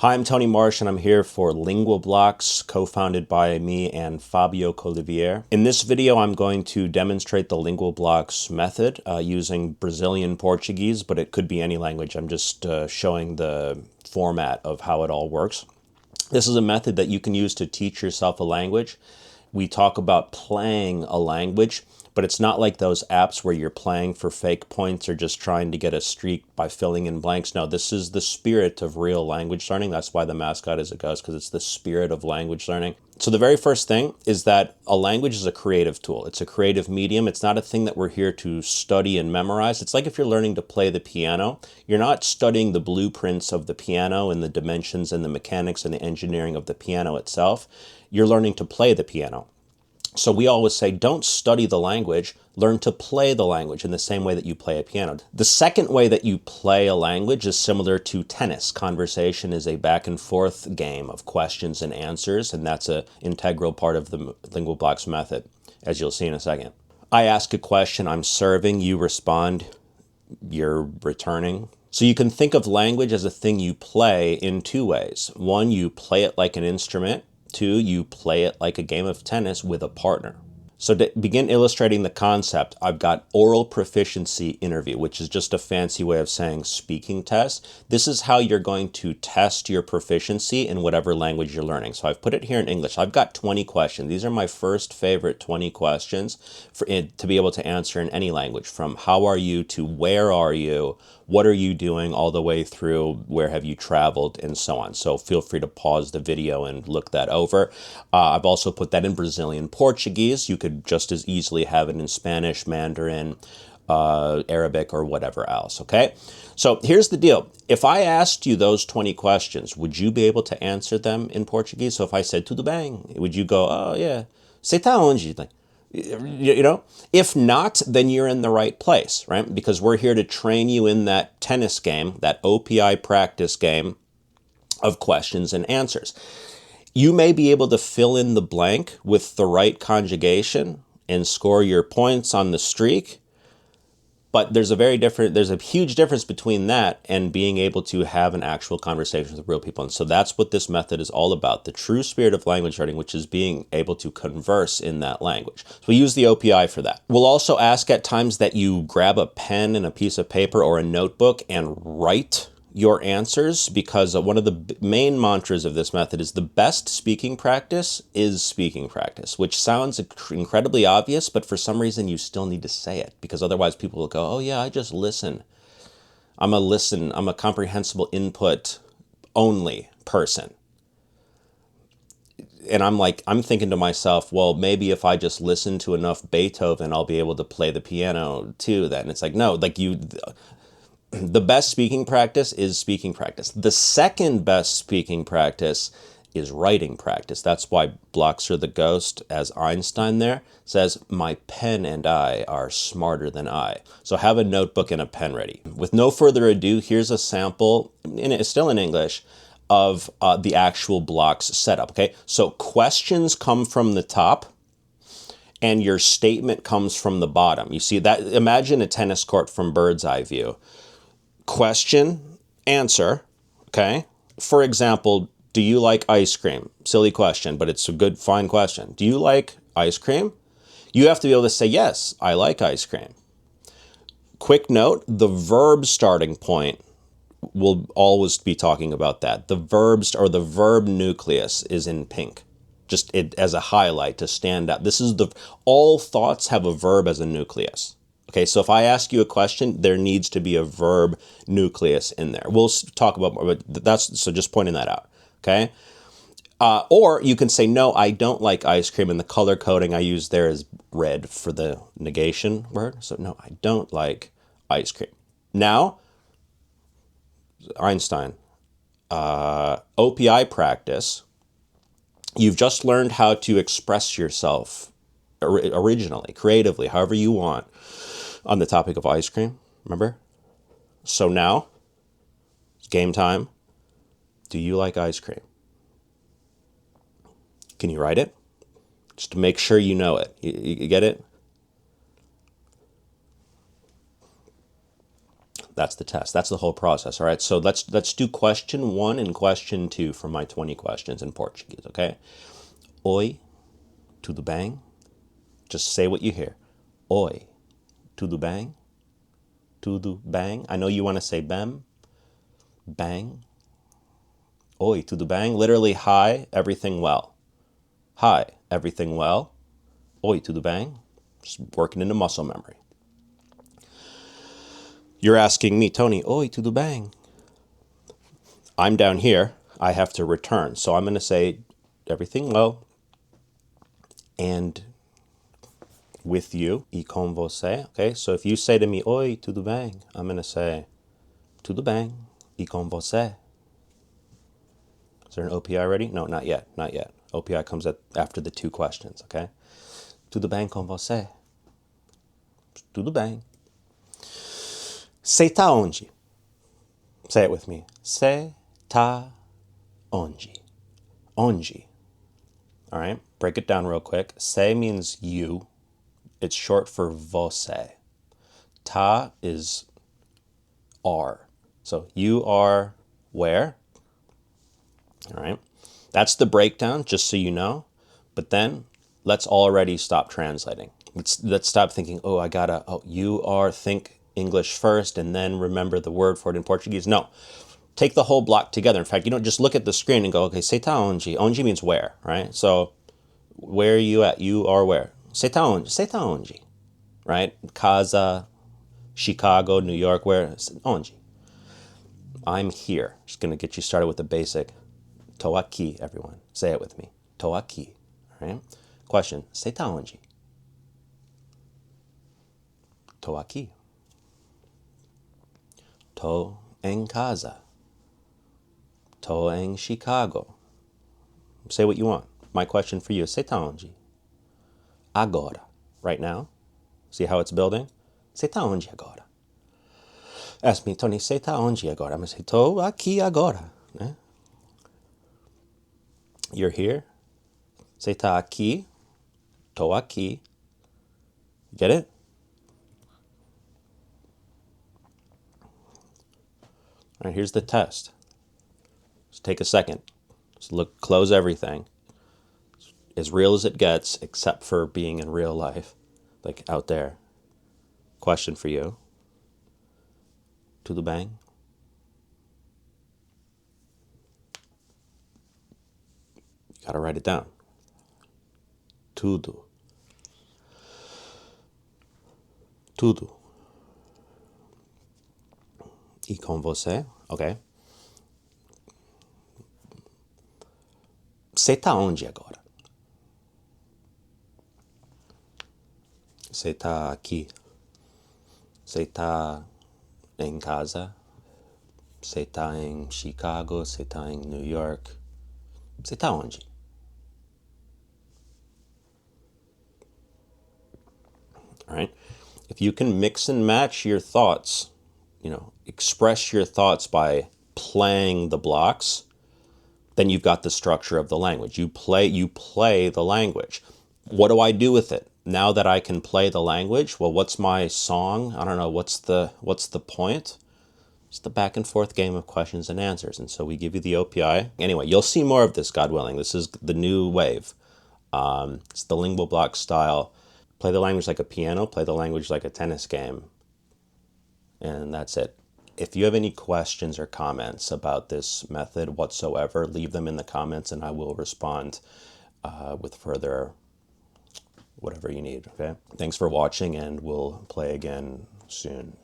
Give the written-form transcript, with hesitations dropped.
Hi, I'm Tony Marsh, and I'm here for LingualBlocks, co-founded by me and Fabio Colivier. In this video, I'm going to demonstrate the LingualBlocks method using Brazilian Portuguese, but it could be any language. I'm just showing the format of how it all works. This is a method that you can use to teach yourself a language. We talk about playing a language, but it's not like those apps where you're playing for fake points or just trying to get a streak by filling in blanks. No, this is the spirit of real language learning. That's why the mascot is a ghost, because it's the spirit of language learning. So the very first thing is that a language is a creative tool. It's a creative medium. It's not a thing that we're here to study and memorize. It's like if you're learning to play the piano. You're not studying the blueprints of the piano and the dimensions and the mechanics and the engineering of the piano itself. You're learning to play the piano. So we always say, don't study the language, learn to play the language in the same way that you play a piano. The second way that you play a language is similar to tennis. Conversation is a back and forth game of questions and answers, and that's an integral part of the LingualBlocks method, as you'll see in a second. I ask a question, I'm serving, you respond, you're returning. So you can think of language as a thing you play in two ways. One, you play it like an instrument. Two, you play it like a game of tennis with a partner. So to begin illustrating the concept, I've got oral proficiency interview, which is just a fancy way of saying speaking test. This is how you're going to test your proficiency in whatever language you're learning. So I've put it here in English. I've got 20 questions. These are my first favorite 20 questions to be able to answer in any language, from how are you to where are you, what are you doing, all the way through where have you traveled, and so on. So feel free to pause the video and look that over. I've also put that in Brazilian Portuguese. You could just as easily have it in Spanish, Mandarin, Arabic, or whatever else, okay? So here's the deal. If I asked you those 20 questions, would you be able to answer them in Portuguese? So if I said, tudo bem, would you go, oh yeah, você tá onde? Like, you know, if not, then you're in the right place, right? Because we're here to train you in that tennis game, that OPI practice game of questions and answers. You may be able to fill in the blank with the right conjugation and score your points on the streak, but there's a huge difference between that and being able to have an actual conversation with real people. And so that's what this method is all about, the true spirit of language learning, which is being able to converse in that language. So we use the OPI for that. We'll also ask at times that you grab a pen and a piece of paper or a notebook and write your answers, because one of the main mantras of this method is the best speaking practice is speaking practice, which sounds incredibly obvious, but for some reason you still need to say it, because otherwise people will go, oh yeah, I just listen. I'm a comprehensible input only person. And I'm thinking to myself, well, maybe if I just listen to enough Beethoven, I'll be able to play the piano too then. It's like, no, the best speaking practice is speaking practice. The second best speaking practice is writing practice. That's why blocks are the ghost, as Einstein there says, my pen and I are smarter than I. So have a notebook and a pen ready. With no further ado, here's a sample, and it's still in English, of the actual blocks setup, okay? So questions come from the top, and your statement comes from the bottom. You see that? Imagine a tennis court from bird's eye view. Question, answer, okay? For example, do you like ice cream? Silly question, but it's a good, fine question. Do you like ice cream? You have to be able to say, yes, I like ice cream. Quick note, the verb starting point will always be talking about that. The verbs or the verb nucleus is in pink, just as a highlight to stand out. All thoughts have a verb as a nucleus. Okay, so if I ask you a question, there needs to be a verb nucleus in there. We'll talk about more, but so just pointing that out, okay? Or you can say, no, I don't like ice cream, and the color coding I use there is red for the negation word. So no, I don't like ice cream. Now, Einstein, OPI practice, you've just learned how to express yourself originally, creatively, however you want, on the topic of ice cream, remember? So now, it's game time. Do you like ice cream? Can you write it? Just to make sure you know it. You get it? That's the test. That's the whole process. All right. So let's do question 1 and question 2 for my 20 questions in Portuguese. Okay. Oi, tudo bem? Just say what you hear. Oi, tudo bem? Tudo bem? I know you want to say bem, bang. Oi, tudo bem? Literally, hi, everything well. Hi, everything well? Oi, tudo bem? Just working into muscle memory. You're asking me, Tony, oi, tudo bem? I'm down here. I have to return. So I'm going to say everything well and with you, e com você. Okay, so if you say to me, oi, tudo bem? I'm going to say, tudo bem, e com você. Is there an OPI ready? No, not yet, not yet. OPI comes after the 2 questions, okay? Tudo bem com você? Tudo bem. Você tá onde? Say it with me. Você tá onde? Onde. All right, break it down real quick. Você means you. It's short for você. Tá is are. So you are where? All right. That's the breakdown, just so you know. But then let's already stop translating. Let's stop thinking, oh, you are, think English first and then remember the word for it in Portuguese. No. Take the whole block together. In fact, you don't just look at the screen and go, okay, você tá onde? Onde means where, right? So where are you at? You are where? Você tá onde? Você tá onde? Right? Casa, Chicago, New York, where? Onde? I'm here. Just going to get you started with the basic. Tô aqui, everyone. Say it with me. Tô aqui. All right? Question. Você tá onde? Tô aqui. Tô em casa. Tô em Chicago. Say what you want. My question for you is, você tá onde? Agora. Right now. See how it's building? Você tá onde agora? Ask me, Tony, você tá onde agora? I'm going to say, tô aqui agora. Né? You're here. Você tá aqui. Tô aqui. Get it? All right, here's the test. Just take a second. Just look, close everything. As real as it gets, except for being in real life, like out there. Question for you. Tudo bem? You gotta write it down. Tudo. Tudo. E com você? Ok. Você tá onde agora? Você tá aqui. Você tá em casa. Você tá em Chicago. Você tá em New York. Você tá onde? All right. If you can mix and match your thoughts, express your thoughts by playing the blocks, then you've got the structure of the language. You play the language. What do I do with it? Now that I can play the language, well, what's my song? I don't know, what's the point? It's the back and forth game of questions and answers. And so we give you the OPI. Anyway, you'll see more of this, God willing. This is the new wave. It's the LingualBlocks style. Play the language like a piano, play the language like a tennis game. And that's it. If you have any questions or comments about this method whatsoever, leave them in the comments and I will respond with further whatever you need, okay? Thanks for watching and we'll play again soon.